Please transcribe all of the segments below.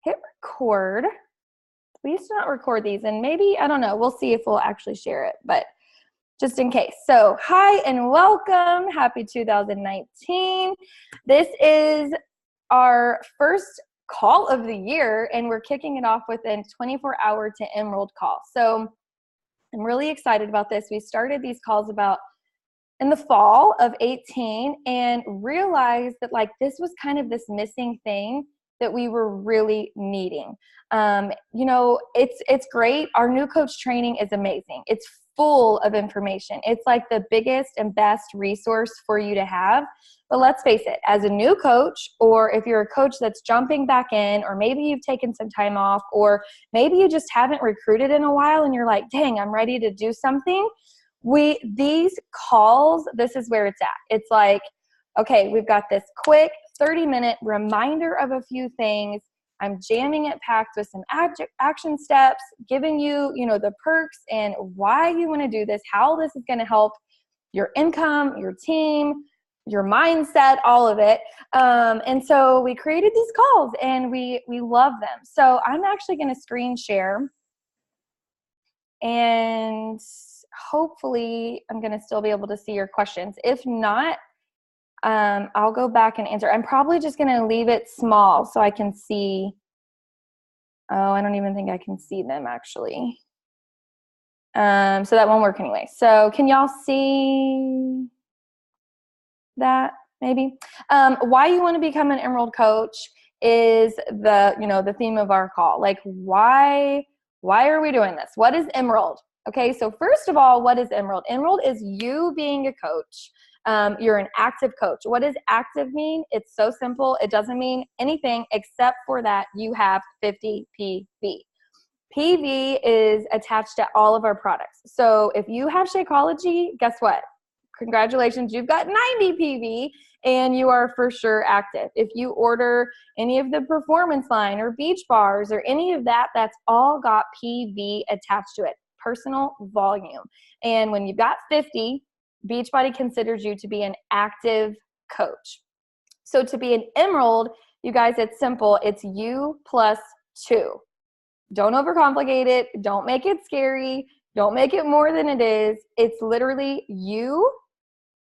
hit record. We used to not record these, and maybe, I don't know, we'll see if we'll actually share it, but just in case. So hi and welcome. Happy 2019. This is our first call of the year, and we're kicking it off with a 24-hour to Emerald call. So I'm really excited about this. We started these calls about in the fall of 18 and realized that this was kind of this missing thing that we were really needing. It's great. Our new coach training is amazing. It's full of information. It's like the biggest and best resource for you to have. But let's face it, as a new coach, or if you're a coach that's jumping back in, or maybe you've taken some time off, or maybe you just haven't recruited in a while and you're like, dang, I'm ready to do something. These calls, this is where it's at. It's like, okay, we've got this quick 30-minute reminder of a few things. I'm jamming it packed with some action steps, giving you, the perks and why you want to do this, how this is going to help your income, your team, your mindset, all of it. And so we created these calls and we love them. So I'm actually going to screen share, and hopefully I'm going to still be able to see your questions. If not, I'll go back and answer. I'm probably just going to leave it small so I can see. Oh, I don't even think I can see them actually. So that won't work anyway. So can y'all see that maybe? Why you want to become an Emerald coach is the theme of our call. Like, why are we doing this? What is Emerald? Okay, so first of all, what is Emerald? Emerald is you being a coach. You're an active coach. What does active mean? It's so simple. It doesn't mean anything except for that you have 50 PV. PV is attached to all of our products. So if you have Shakeology, guess what? Congratulations, you've got 90 PV and you are for sure active. If you order any of the Performance line or Beach Bars or any of that, that's all got PV attached to it, personal volume. And when you've got 50, Beachbody considers you to be an active coach. So to be an Emerald, you guys, it's simple. It's you plus 2. Don't overcomplicate it. Don't make it scary. Don't make it more than it is. It's literally you,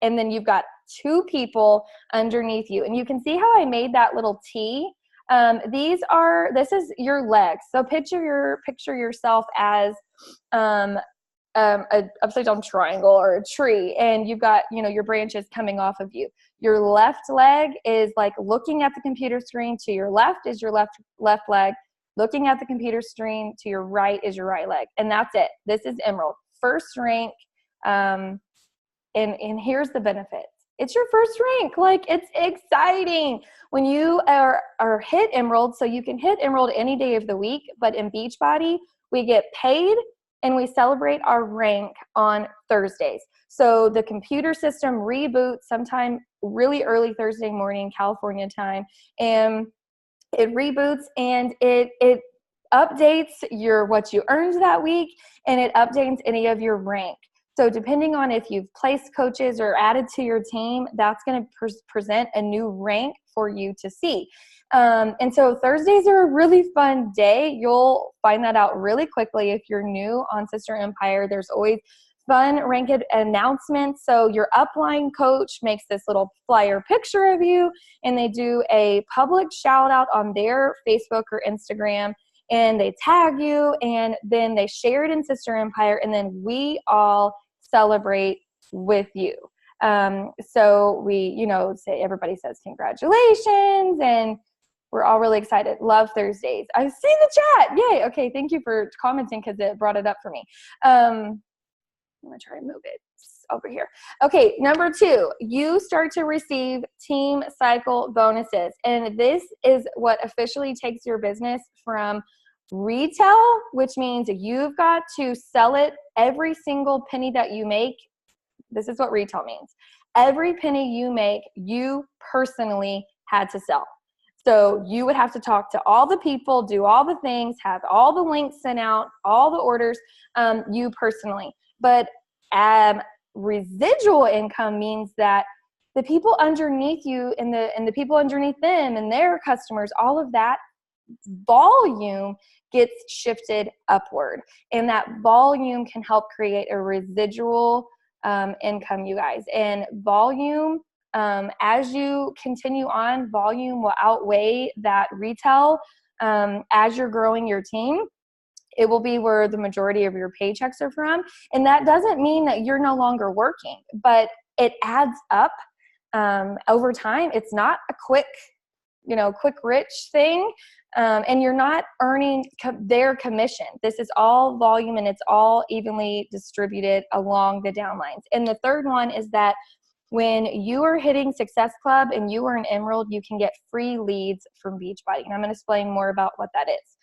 and then you've got 2 people underneath you. And you can see how I made that little T. This is your legs. So picture yourself as a upside down triangle or a tree, and you've got, your branches coming off of you. Your left leg is like looking at the computer screen. To your left is your left leg. Looking at the computer screen to your right is your right leg. And that's it. This is Emerald. First rank. And here's the benefit. It's your first rank. It's exciting when you are hit Emerald. So you can hit Emerald any day of the week, but in Beachbody, we get paid and we celebrate our rank on Thursdays. So the computer system reboots sometime really early Thursday morning, California time, and it reboots and it updates what you earned that week, and it updates any of your rank. So depending on if you've placed coaches or added to your team, that's going to present a new rank for you to see. And so Thursdays are a really fun day. You'll find that out really quickly if you're new on Sister Empire. There's always fun ranked announcements. So your upline coach makes this little flyer picture of you, and they do a public shout out on their Facebook or Instagram, and they tag you, and then they share it in Sister Empire, and then we all celebrate with you. So we, say, everybody says congratulations, and we're all really excited. Love Thursdays. I see the chat. Yay. Okay. Thank you for commenting because it brought it up for me. I'm going to try to move it over here. Okay. Number 2, you start to receive team cycle bonuses. And this is what officially takes your business from retail, which means you've got to sell it every single penny that you make. This is what retail means. Every penny you make, you personally had to sell. So you would have to talk to all the people, do all the things, have all the links sent out, all the orders, you personally. But residual income means that the people underneath you and the people underneath them and their customers, all of that volume gets shifted upward, and that volume can help create a residual income, you guys. And volume, as you continue on, volume will outweigh that retail. As you're growing your team, it will be where the majority of your paychecks are from. And that doesn't mean that you're no longer working, but it adds up over time. It's not a quick rich thing. And you're not earning their commission. This is all volume, and it's all evenly distributed along the downlines. And the third one is that when you are hitting Success Club and you are an Emerald, you can get free leads from Beachbody. And I'm going to explain more about what that is.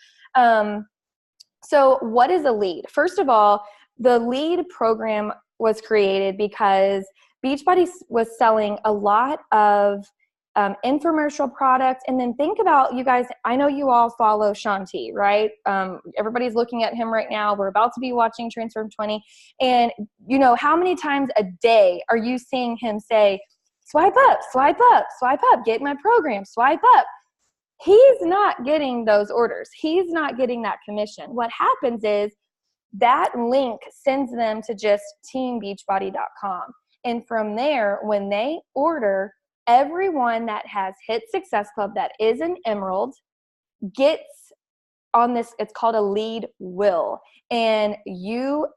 So what is a lead? First of all, the lead program was created because Beachbody was selling a lot of infomercial products. And then think about, you guys, I know you all follow Shaun T, right? Everybody's looking at him right now. We're about to be watching Transform 20. And you know, how many times a day are you seeing him say, swipe up, swipe up, swipe up, get my program, swipe up? He's not getting those orders. He's not getting that commission. What happens is that link sends them to just teambeachbody.com. And from there, when they order, everyone that has hit Success Club that is an Emerald gets on this, it's called a lead will. And you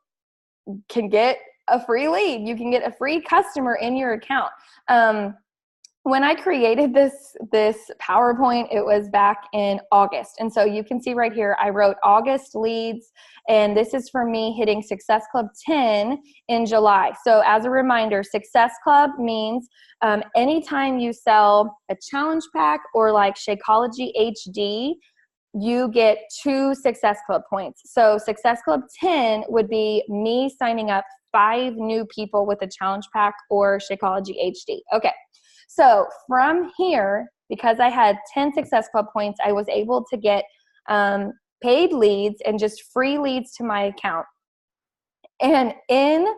can get a free lead. You can get a free customer in your account. When I created this PowerPoint, it was back in August. And so you can see right here, I wrote August leads, and this is for me hitting Success Club 10 in July. So as a reminder, Success Club means anytime you sell a challenge pack or like Shakeology HD, you get 2 Success Club points. So Success Club 10 would be me signing up 5 new people with a challenge pack or Shakeology HD. Okay. So from here, because I had 10 Success Club points, I was able to get paid leads and just free leads to my account. And in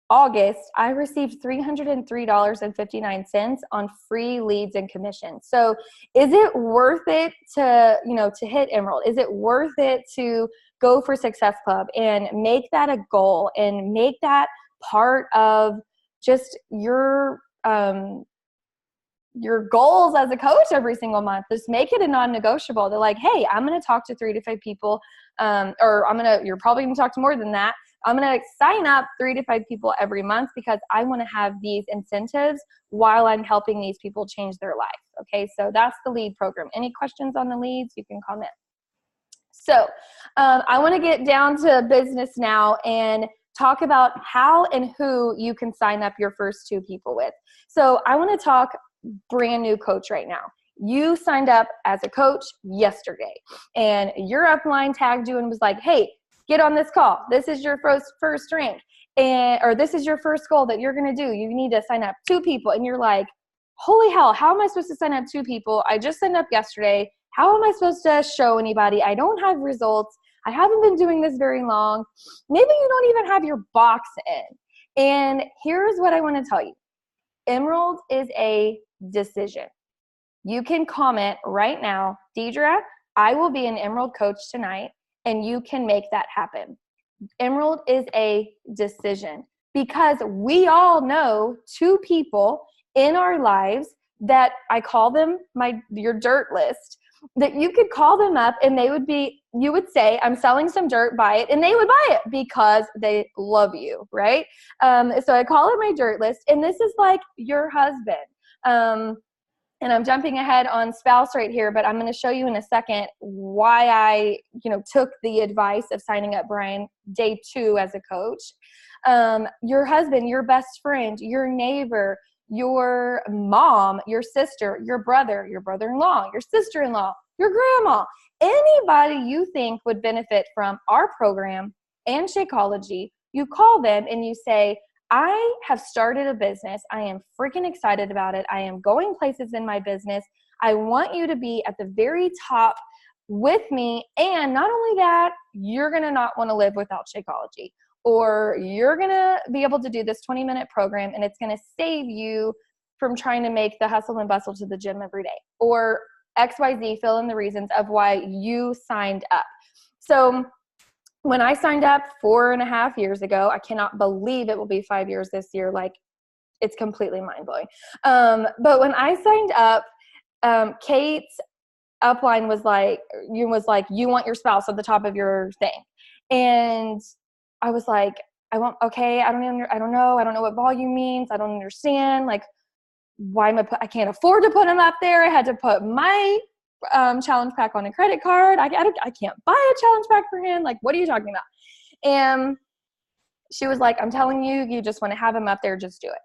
August, I received $303.59 on free leads and commissions. So is it worth it to hit Emerald? Is it worth it to go for Success Club and make that a goal and make that part of just your goals as a coach every single month? Just make it a non-negotiable. They're like, hey, I'm going to talk to 3 to 5 people, you're probably going to talk to more than that. I'm going to sign up 3 to 5 people every month because I want to have these incentives while I'm helping these people change their life. Okay, so that's the lead program. Any questions on the leads, you can comment. So I want to get down to business now and talk about how and who you can sign up your first 2 people with. So I want to talk brand new coach right now. You signed up as a coach yesterday and your upline tagged you and was like, hey, get on this call. This is your first rank, or this is your first goal that you're going to do. You need to sign up 2 people. And you're like, holy hell, how am I supposed to sign up 2 people? I just signed up yesterday. How am I supposed to show anybody? I don't have results. I haven't been doing this very long. Maybe you don't even have your box in. And here's what I want to tell you. Emerald is a decision. You can comment right now, Deidre, I will be an Emerald coach tonight, and you can make that happen. Emerald is a decision because we all know 2 people in our lives that I call them your dirt list, that you could call them up and you would say, I'm selling some dirt, buy it, and they would buy it because they love you, right? So I call it my dirt list, and this is like your husband. And I'm jumping ahead on spouse right here, but I'm going to show you in a second why I, took the advice of signing up Brian day 2 as a coach. Your husband, your best friend, your neighbor, your mom, your sister, your brother, your brother-in-law, your sister-in-law, your grandma, anybody you think would benefit from our program and Shakeology, you call them and you say, I have started a business. I am freaking excited about it. I am going places in my business. I want you to be at the very top with me. And not only that, you're going to not want to live without Shakeology, or you're going to be able to do this 20-minute program and it's going to save you from trying to make the hustle and bustle to the gym every day. Or XYZ, fill in the reasons of why you signed up. So when I signed up 4.5 years ago, I cannot believe it will be 5 years this year. Like, it's completely mind blowing. But when I signed up, Kate's upline was like, you want your spouse at the top of your thing. And I was like, I don't know what volume means. I don't understand. Like, why I can't afford to put him up there. I had to put my challenge pack on a credit card. I can't buy a challenge pack for him. Like, what are you talking about? And she was like, I'm telling you, you just want to have him up there, just do it.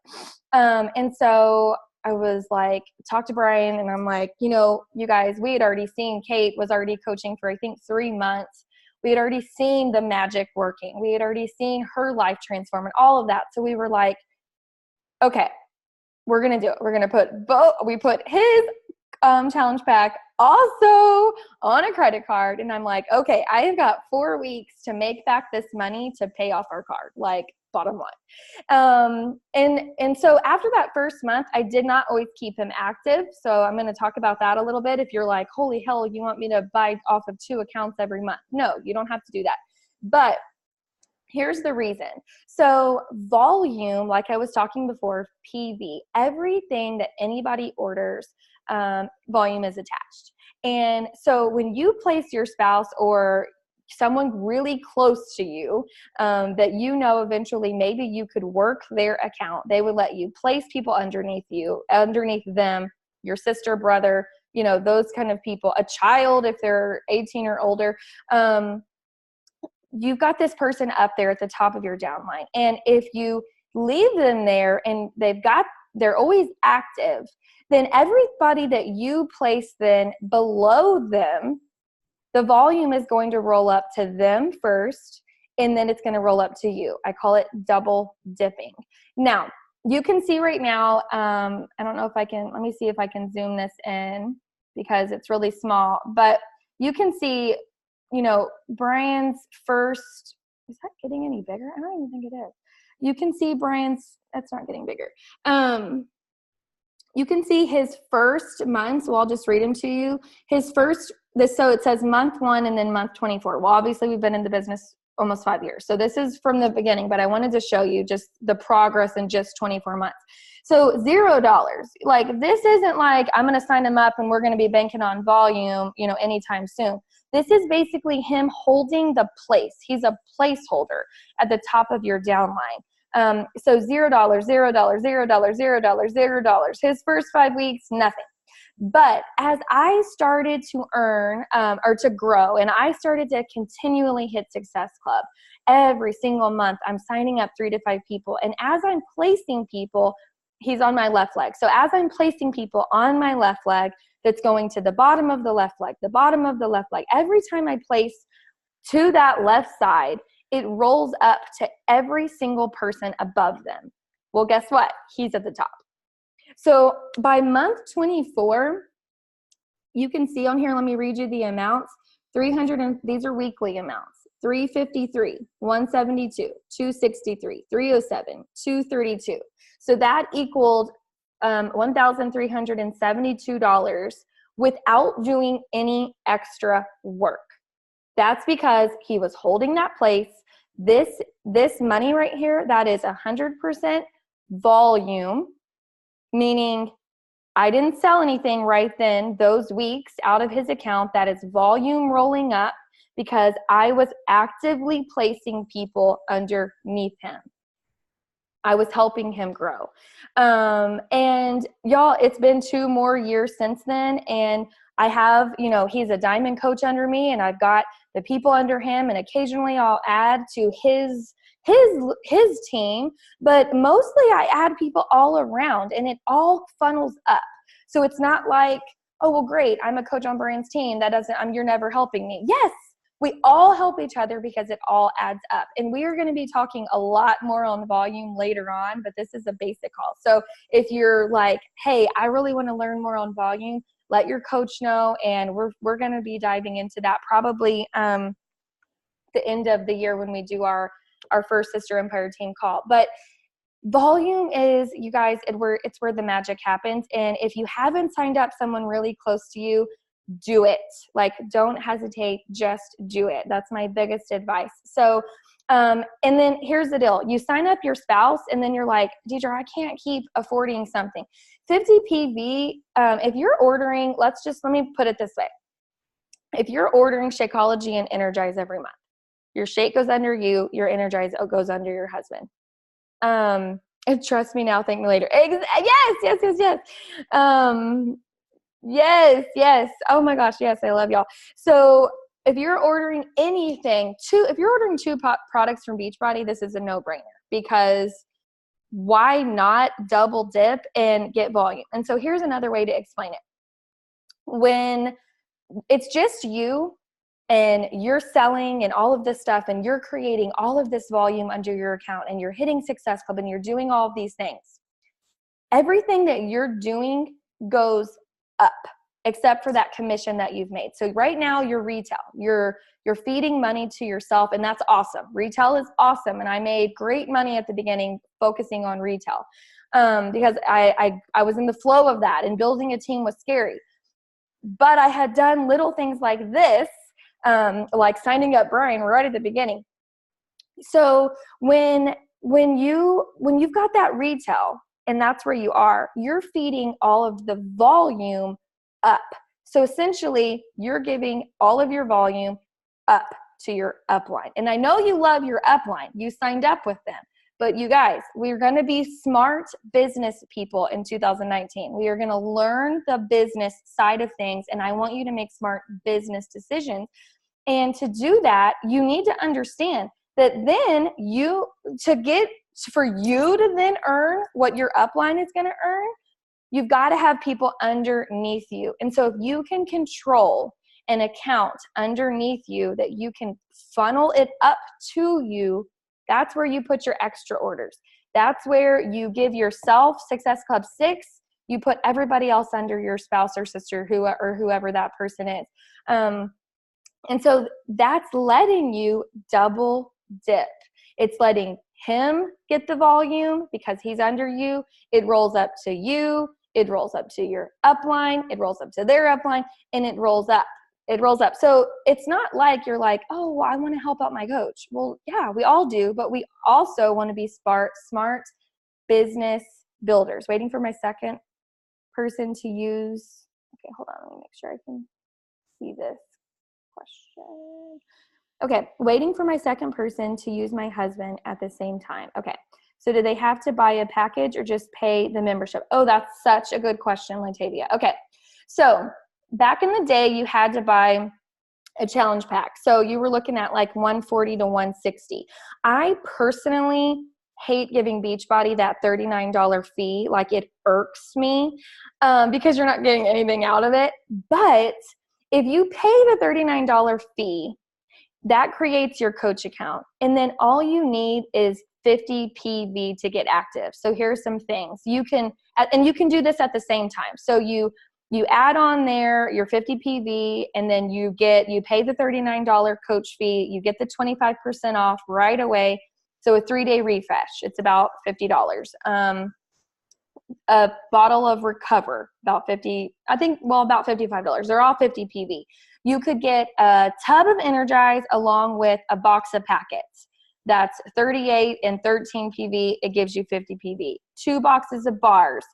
And so I was like, talk to Brian, and I'm like, you guys, we had already seen Kate was already coaching for, I think, 3 months. We had already seen the magic working. We had already seen her life transform and all of that. So we were like, okay, we're going to do it. We're going to we put his challenge pack also on a credit card. And I'm like, okay, I have got 4 weeks to make back this money to pay off our card, like, bottom line. And so after that first month, I did not always keep him active. So I'm going to talk about that a little bit. If you're like, holy hell, you want me to buy off of 2 accounts every month? No, you don't have to do that. But here's the reason. So volume, like I was talking before, PV, everything that anybody orders, volume is attached. And so when you place your spouse or someone really close to you, that eventually maybe you could work their account, they would let you place people underneath them, your sister, brother, those kind of people, a child if they're 18 or older. You've got this person up there at the top of your downline. And if you leave them there and they're always active, then everybody that you place then below them, the volume is going to roll up to them first, and then it's going to roll up to you. I call it double dipping. Now, you can see right now, I don't know if I can, let me see if I can zoom this in because it's really small, but you can see, Brian's first, is that getting any bigger? I don't even think it is. You can see that's not getting bigger. You can see his first month, so I'll just read them to you. So it says month 1 and then month 24. Well, obviously we've been in the business almost 5 years. So this is from the beginning, but I wanted to show you just the progress in just 24 months. So $0. Like, this isn't like I'm going to sign him up and we're going to be banking on volume, anytime soon. This is basically him holding the place. He's a placeholder at the top of your downline. So $0, $0, $0, $0, $0. His first 5 weeks, nothing. But as I started to earn or to grow, and I started to continually hit Success Club every single month, I'm signing up 3 to 5 people. And as I'm placing people, he's on my left leg. So as I'm placing people on my left leg, that's going to the bottom of the left leg, the bottom of the left leg. Every time I place to that left side, it rolls up to every single person above them. Well, guess what? He's at the top. So by month 24, you can see on here, let me read you the amounts. 300, and these are weekly amounts. 353, 172, 263, 307, 232. So that equaled $1,372 without doing any extra work. That's because he was holding that place. This money right here, that is 100% volume, meaning I didn't sell anything right then those weeks out of his account. That is volume rolling up because I was actively placing people underneath him. I was helping him grow. And y'all, it's been 2 more years since then. And I have, he's a diamond coach under me, and I've got the people under him, and occasionally I'll add to his team, but mostly I add people all around, and it all funnels up. So it's not like, oh, well, great, I'm a coach on Brian's team. You're never helping me. Yes, we all help each other because it all adds up. And we are going to be talking a lot more on volume later on, but this is a basic call. So if you're like, hey, I really want to learn more on volume, let your coach know. And we're going to be diving into that probably the end of the year when we do our first Sister Empire team call. But volume is, you guys, it's where the magic happens. And if you haven't signed up someone really close to you, do it. Like, don't hesitate, just do it. That's my biggest advice. So, and then here's the deal. You sign up your spouse and then you're like, Deidre, I can't keep affording something. 50 PV, if you're ordering, let me put it this way. If you're ordering Shakeology and Energize every month, your Shake goes under you, your Energize goes under your husband. And trust me now, thank me later. Yes. Yes. Oh my gosh. Yes. I love y'all. So if you're ordering if you're ordering two products from Beachbody, this is a no-brainer, because why not double dip and get volume? And so here's another way to explain it. When it's just you and you're selling and all of this stuff and you're creating all of this volume under your account and you're hitting Success Club and you're doing all of these things, everything that you're doing goes up except for that commission that you've made. So right now you're retail, you're feeding money to yourself, and that's awesome. Retail is awesome. And I made great money at the beginning focusing on retail because I was in the flow of that, and building a team was scary. But I had done little things like this, like signing up Brian right at the beginning. So when you've got that retail and that's where you are, you're feeding all of the volume up. So essentially you're giving all of your volume up to your upline. And I know you love your upline. You signed up with them. But you guys, we're going to be smart business people in 2019. We are going to learn the business side of things, and I want you to make smart business decisions. And to do that, you need to understand that then for you to then earn what your upline is going to earn, you've got to have people underneath you. And so if you can control an account underneath you that you can funnel it up to you, that's where you put your extra orders. That's where you give yourself Success Club 6. You put everybody else under your spouse or sister or whoever that person is. And so that's letting you double dip. It's letting him get the volume because he's under you. It rolls up to you. It rolls up to your upline. It rolls up to their upline, and it rolls up. It rolls up. So it's not like you're like, oh, well, I want to help out my coach. Well, yeah, we all do, but we also want to be smart business builders. Waiting for my second person to use. Okay, hold on. Let me make sure I can see this question. Okay, waiting for my second person to use my husband at the same time. Okay, so do they have to buy a package or just pay the membership? Oh, that's such a good question, Latavia. Okay, so back in the day, you had to buy a challenge pack. So you were looking at like $140 to $160. I personally hate giving Beachbody that $39 fee. Like, it irks me because you're not getting anything out of it. But if you pay the $39 fee, that creates your coach account. And then all you need is 50 PV to get active. So here's some things you can do this at the same time. So you add on there your 50 PV, and then you pay the $39 coach fee. You get the 25% off right away. So a 3-day refresh, it's about $50. A bottle of Recover, about $55. They're all 50 PV. You could get a tub of Energize along with a box of packets. That's 38 and 13 PV. It gives you 50 PV. 2 boxes of bars.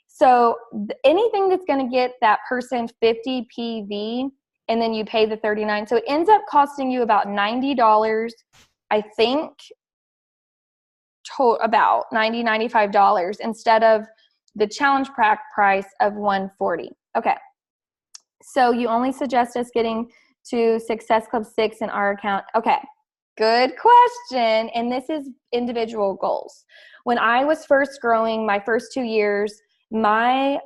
So anything that's going to get that person 50 PV, and then you pay the $39. So it ends up costing you about $90, I think, about $90, $95 instead of the challenge pack price of $140. Okay. So you only suggest us getting to Success Club 6 in our account. Okay. Good question. And this is individual goals. When I was first growing, my first 2 years, okay,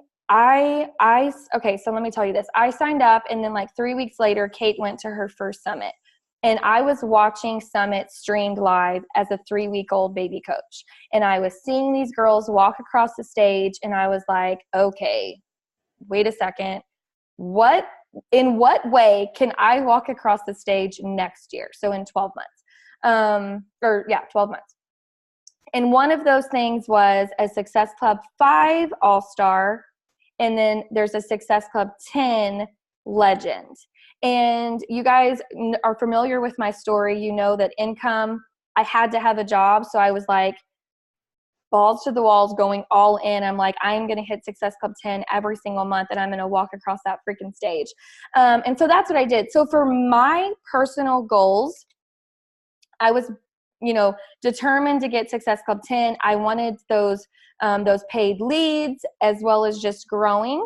so let me tell you this. I signed up, and then like 3 weeks later, Kate went to her first summit. And I was watching Summit streamed live as a 3-week-old baby coach. And I was seeing these girls walk across the stage, and I was like, okay, wait a second. In what way can I walk across the stage next year? So in 12 months. 12 months. And one of those things was a Success Club 5 All-Star, and then there's a Success Club 10 Legend. And you guys are familiar with my story. You know that income, I had to have a job. So I was like, balls to the walls, going all in. I'm like, I'm going to hit Success Club 10 every single month, and I'm going to walk across that freaking stage. And so that's what I did. So for my personal goals, I was, determined to get Success Club 10. I wanted those paid leads as well as just growing.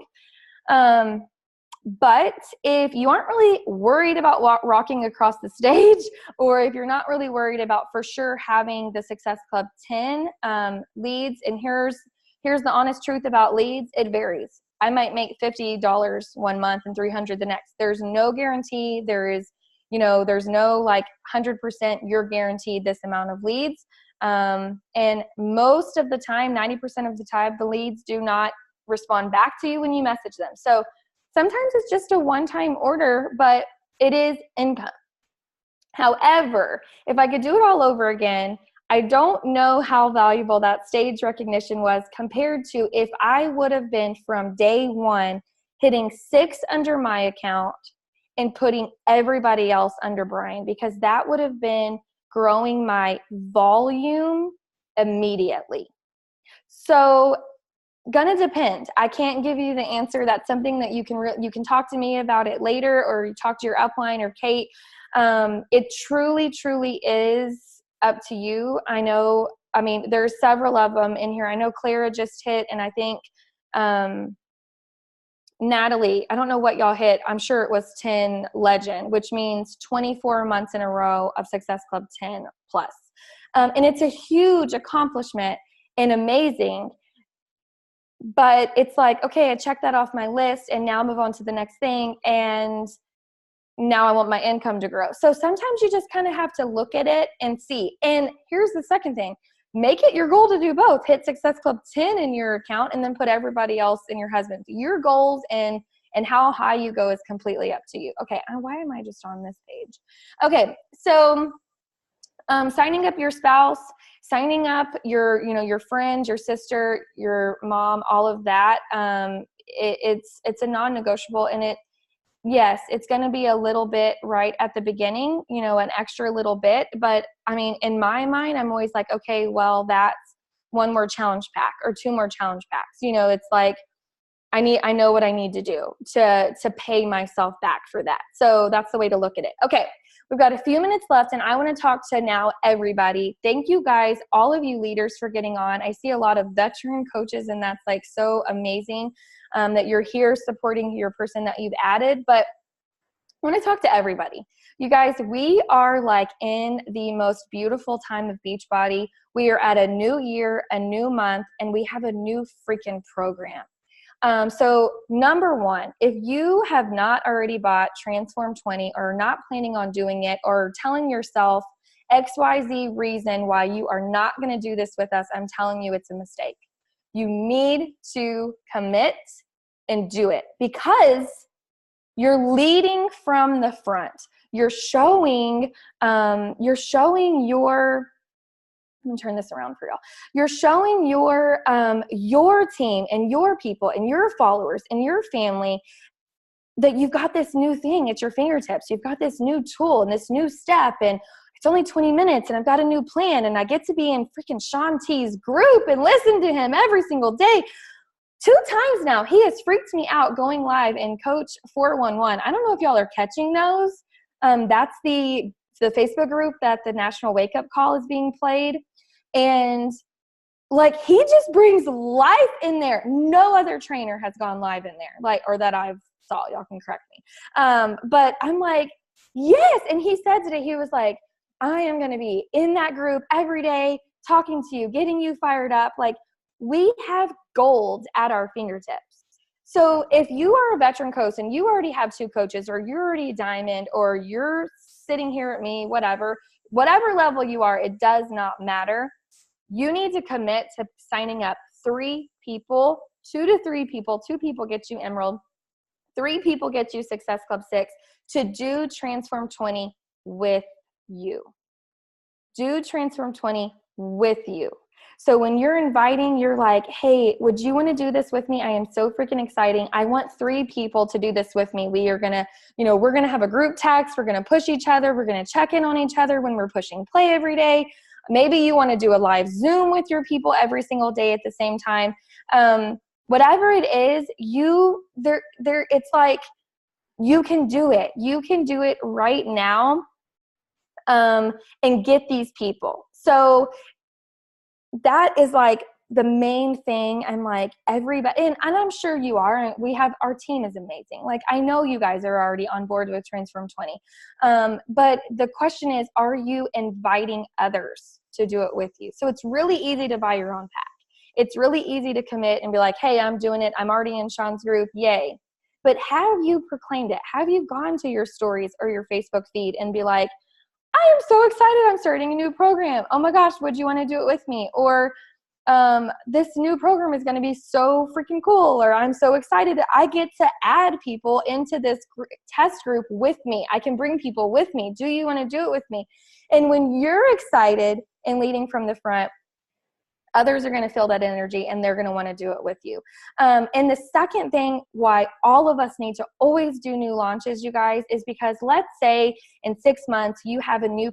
But if you aren't really worried about rocking across the stage, or if you're not really worried about for sure having the Success Club 10 leads, and here's the honest truth about leads, it varies. I might make $50 one month and $300 the next. There's no guarantee. There's no like 100% you're guaranteed this amount of leads. And most of the time, 90% of the time, the leads do not respond back to you when you message them. So sometimes it's just a one-time order, but it is income. However, if I could do it all over again, I don't know how valuable that stage recognition was compared to if I would have been from day one hitting 6 under my account and putting everybody else under Brian, because that would have been growing my volume immediately. So gonna depend. I can't give you the answer. That's something that you can talk to me about it later, or you talk to your upline or Kate. It truly, truly is up to you. There's several of them in here. I know Clara just hit, and I think Natalie, I don't know what y'all hit. I'm sure it was 10 Legend, which means 24 months in a row of Success Club 10 plus. And it's a huge accomplishment and amazing. But it's like, okay, I checked that off my list, and now move on to the next thing. And now I want my income to grow. So sometimes you just kind of have to look at it and see. And here's the second thing. Make it your goal to do both. Hit Success Club 10 in your account, and then put everybody else in your husband's. Your goals and how high you go is completely up to you. Okay, why am I just on this page? Okay, so signing up your spouse, signing up your friend, your sister, your mom, all of that. It's a non-negotiable, and yes, it's going to be a little bit right at the beginning, an extra little bit. But in my mind, I'm always like, okay, well, that's 1 more challenge pack or 2 more challenge packs. It's like, I know what I need to do to pay myself back for that. So that's the way to look at it. Okay. We've got a few minutes left, and I want to talk to now everybody. Thank you guys, all of you leaders, for getting on. I see a lot of veteran coaches, and that's like so amazing that you're here supporting your person that you've added. But I want to talk to everybody. You guys, we are like in the most beautiful time of Beachbody. We are at a new year, a new month, and we have a new freaking program. So number 1, if you have not already bought Transform 20 or not planning on doing it, or telling yourself XYZ reason why you are not going to do this with us, I'm telling you it's a mistake. You need to commit and do it, because you're leading from the front. You're showing your, let me turn this around for y'all. You're showing your team and your people and your followers and your family that you've got this new thing at your fingertips. You've got this new tool and this new step, and it's only 20 minutes, and I've got a new plan, and I get to be in freaking Shaun T's group and listen to him every single day. 2 times now, he has freaked me out going live in Coach 411. I don't know if y'all are catching those. That's the Facebook group that the National Wake Up Call is being played. And like, he just brings life in there. No other trainer has gone live in there, or that I've saw. Y'all can correct me. But I'm like, yes. And he said today, he was like, I am going to be in that group every day, talking to you, getting you fired up. Like, we have gold at our fingertips. So if you are a veteran coach and you already have 2 coaches, or you're already a diamond, or you're sitting here at me, whatever level you are, it does not matter. You need to commit to signing up 3 people, 2 to 3 people. 2 people get you Emerald. 3 people get you Success Club 6 to do Transform 20 with you. Do Transform 20 with you. So when you're inviting, you're like, hey, would you want to do this with me? I am so freaking exciting. I want 3 people to do this with me. We are going to, we're going to have a group text. We're going to push each other. We're going to check in on each other when we're pushing play every day. Maybe you want to do a live Zoom with your people every single day at the same time. Whatever it is, it's like, you can do it. You can do it right now, and get these people. So that is like the main thing. I'm like, everybody, and I'm sure you are, our team is amazing. Like, I know you guys are already on board with Transform 20. But the question is, are you inviting others to do it with you? So it's really easy to buy your own pack. It's really easy to commit and be like, hey, I'm doing it. I'm already in Sean's group. Yay. But have you proclaimed it? Have you gone to your stories or your Facebook feed and be like, I am so excited. I'm starting a new program. Oh my gosh, would you want to do it with me? Or this new program is going to be so freaking cool. Or I'm so excited that I get to add people into this test group with me. I can bring people with me. Do you want to do it with me? And when you're excited and leading from the front, others are going to feel that energy and they're going to want to do it with you. And the second thing why all of us need to always do new launches, you guys, is because let's say in 6 months you have a new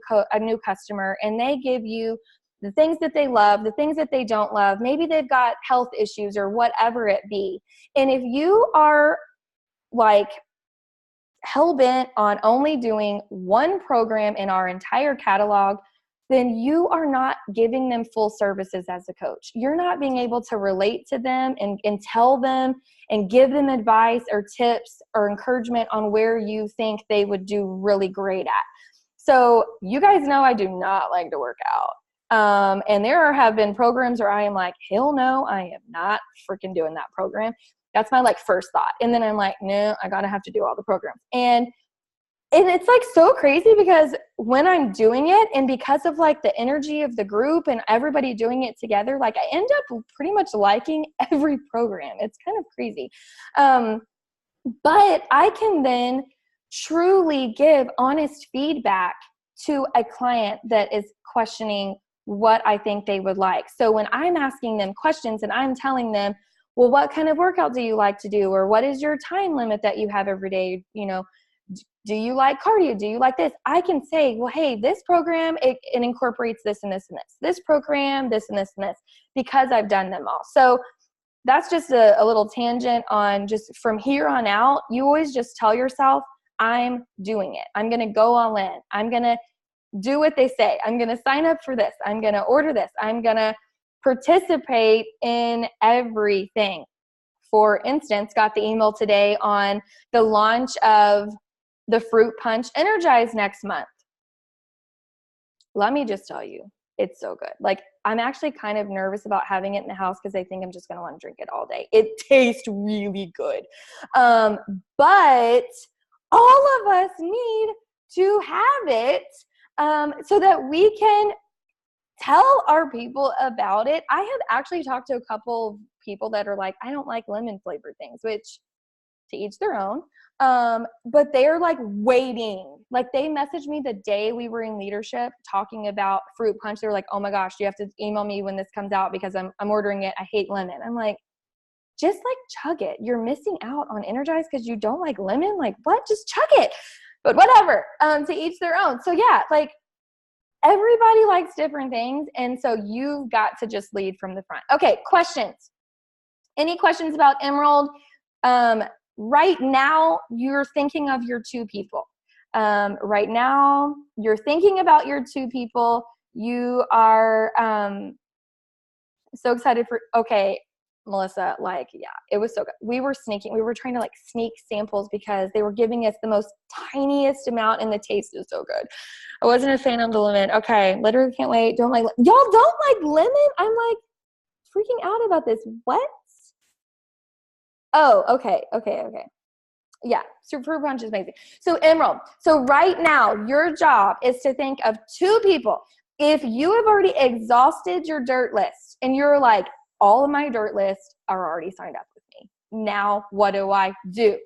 customer and they give you the things that they love, the things that they don't love. Maybe they've got health issues or whatever it be. And if you are like hell-bent on only doing one program in our entire catalog, then you are not giving them full services as a coach. You're not being able to relate to them and tell them and give them advice or tips or encouragement on where you think they would do really great at. So you guys know I do not like to work out. And there have been programs where I am like, hell no, I am not freaking doing that program. That's my like first thought. And then I'm like, no, I gotta have to do all the programs. And it's like so crazy because when I'm doing it and because of like the energy of the group and everybody doing it together, like I end up pretty much liking every program. It's kind of crazy. But I can then truly give honest feedback to a client that is questioning what I think they would like. So when I'm asking them questions and I'm telling them, well, what kind of workout do you like to do? Or what is your time limit that you have every day? Do you like cardio? Do you like this? I can say, well, hey, this program, it incorporates this and this and this. This program, this and this and this, because I've done them all. So that's just a little tangent on just from here on out, you always just tell yourself, I'm doing it. I'm going to go all in. I'm going to do what they say. I'm going to sign up for this. I'm going to order this. I'm going to participate in everything. For instance, got the email today on the launch of the Fruit Punch Energize next month. Let me just tell you, it's so good. Like, I'm actually kind of nervous about having it in the house because I think I'm just going to want to drink it all day. It tastes really good. But all of us need to have it so that we can tell our people about it. I have actually talked to a couple of people that are like, I don't like lemon flavored things, which to each their own. But they're like waiting. Like they messaged me the day we were in leadership talking about Fruit Punch. They were like, oh my gosh, you have to email me when this comes out because I'm ordering it. I hate lemon. I'm like, just like chug it. You're missing out on Energize because you don't like lemon. Like what? Just chug it. But whatever, to each their own. So yeah, like everybody likes different things. And so you've got to just lead from the front. Okay, questions. Any questions about Emerald? Right now, you're thinking of your 2 people. Right now, you're thinking about your 2 people. You are so excited for, okay, Melissa, like, yeah, it was so good. We were trying to like sneak samples because they were giving us the most tiniest amount and the taste is so good. I wasn't a fan of the lemon. Okay, literally can't wait. Y'all don't like lemon? I'm like freaking out about this. What? Oh, okay. Yeah, so Fruit Punch is amazing. So Emerald, so right now your job is to think of 2 people. If you have already exhausted your dirt list and you're like, all of my dirt lists are already signed up with me. Now what do I do?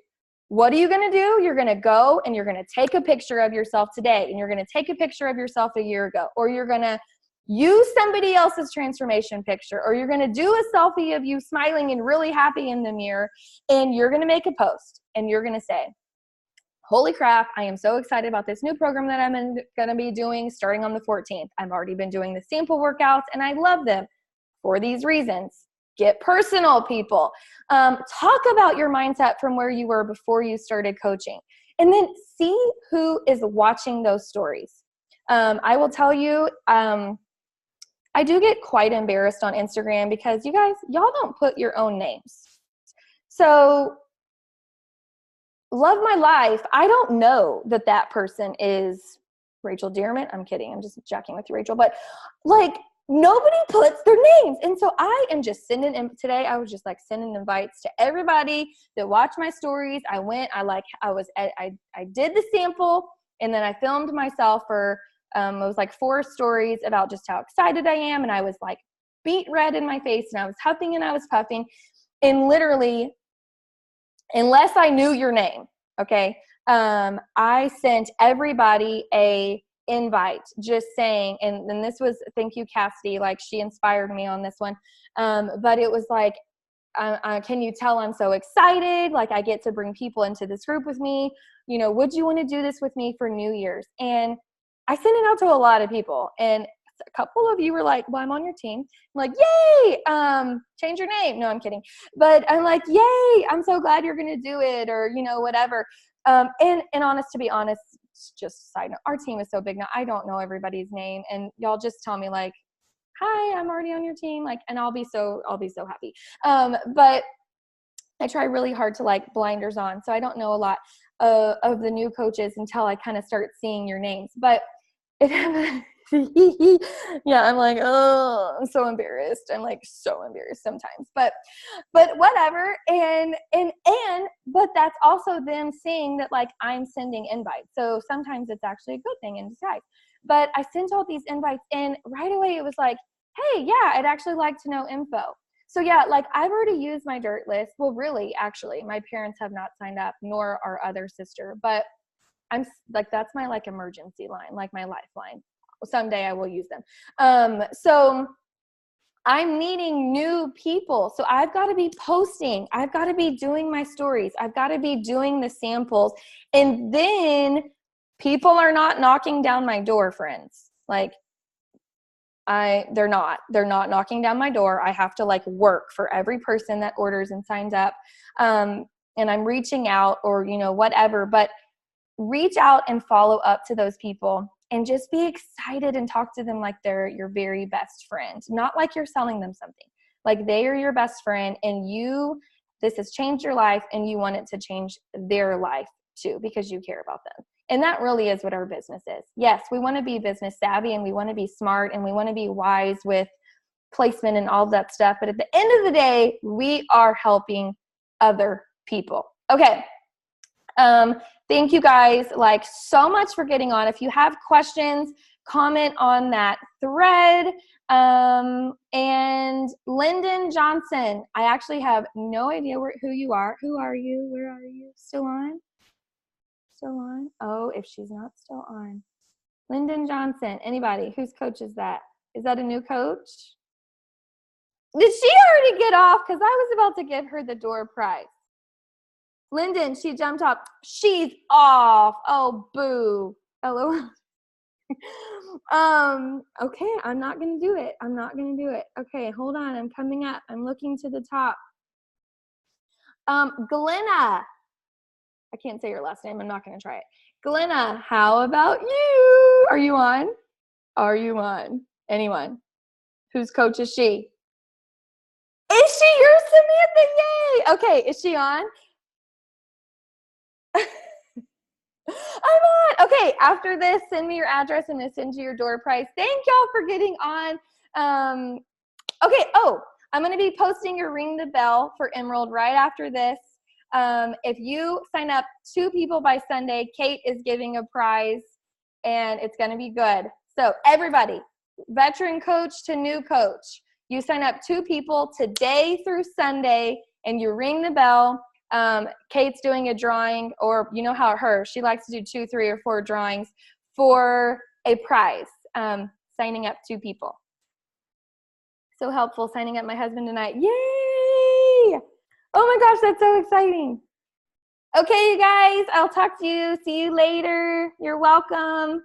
What are you going to do? You're going to go and you're going to take a picture of yourself today and you're going to take a picture of yourself a year ago, or you're going to use somebody else's transformation picture, or you're going to do a selfie of you smiling and really happy in the mirror, and you're going to make a post and you're going to say, holy crap, I am so excited about this new program that I'm going to be doing starting on the 14th. I've already been doing the sample workouts and I love them for these reasons. Get personal, people. Talk about your mindset from where you were before you started coaching, and then see who is watching those stories. I will tell you, I do get quite embarrassed on Instagram because y'all don't put your own names. So love my life. I don't know that person is Rachel Dearman. I'm kidding. I'm just joking with you, Rachel. But like, nobody puts their names. And so I am just sending in today. I was just like sending invites to everybody that watched my stories. I did the sample, and then I filmed myself for, it was like 4 stories about just how excited I am. And I was like beet red in my face, and I was huffing and I was puffing, and literally, unless I knew your name, okay, I sent everybody a invite just saying, and this was, thank you, Cassidy, like she inspired me on this one, but it was like, can you tell I'm so excited, like I get to bring people into this group with me, would you want to do this with me for New Year's? And I sent it out to a lot of people, and a couple of you were like, well, I'm on your team. I'm like, yay, change your name. No, I'm kidding. But I'm like, yay, I'm so glad you're going to do it, or, whatever. And to be honest, just a side note, our team is so big now, I don't know everybody's name. And y'all just tell me like, hi, I'm already on your team. Like, and I'll be so happy. But I try really hard to like blinders on. So I don't know a lot of the new coaches until I kind of start seeing your names. But yeah, I'm like, oh, I'm so embarrassed. I'm like so embarrassed sometimes, but whatever. But that's also them saying that like I'm sending invites. So sometimes it's actually a good thing in disguise. But I sent all these invites, and right away it was like, hey, yeah, I'd actually like to know info. So yeah, like I've already used my dirt list. Well, really, actually, my parents have not signed up, nor our other sister, but I'm like, that's my like emergency line, like my lifeline. Someday I will use them. So I'm meeting new people. So I've got to be posting. I've got to be doing my stories. I've got to be doing the samples. And then people are not knocking down my door, friends. Like they're not knocking down my door. I have to like work for every person that orders and signs up. And I'm reaching out, or, whatever, but reach out and follow up to those people, and just be excited and talk to them like they're your very best friend, not like you're selling them something. Like they are your best friend, and this has changed your life, and you want it to change their life too, because you care about them. And that really is what our business is. Yes, we want to be business savvy, and we want to be smart, and we want to be wise with placement and all of that stuff. But at the end of the day, we are helping other people. Okay. Thank you guys like so much for getting on. If you have questions, comment on that thread. And Lyndon Johnson, I actually have no idea who you are. Who are you? Where are you? Still on? Still on? Oh, if she's not still on. Lyndon Johnson, anybody? Whose coach is that? Is that a new coach? Did she already get off? Because I was about to give her the door prize. Lyndon, she jumped off. She's off. Oh, boo. LOL. Okay, I'm not going to do it. I'm not going to do it. Okay, hold on. I'm coming up. I'm looking to the top. Glenna. I can't say your last name. I'm not going to try it. Glenna, how about you? Are you on? Are you on? Anyone? Whose coach is she? Is she your Samantha? Yay! Okay, is she on? I'm on. Okay, after this, send me your address and I'll send you your door prize. Thank y'all for getting on. Okay, I'm going to be posting your Ring the Bell for Emerald right after this. If you sign up 2 people by Sunday, Kate is giving a prize, and it's going to be good. So everybody, veteran coach to new coach, you sign up 2 people today through Sunday, and you ring the bell. Kate's doing a drawing, or you know how she likes to do 2, 3, or 4 drawings for a prize. signing up 2 people. So helpful signing up my husband tonight. Yay! Oh my gosh, that's so exciting. Okay, you guys, I'll talk to you. See you later. You're welcome.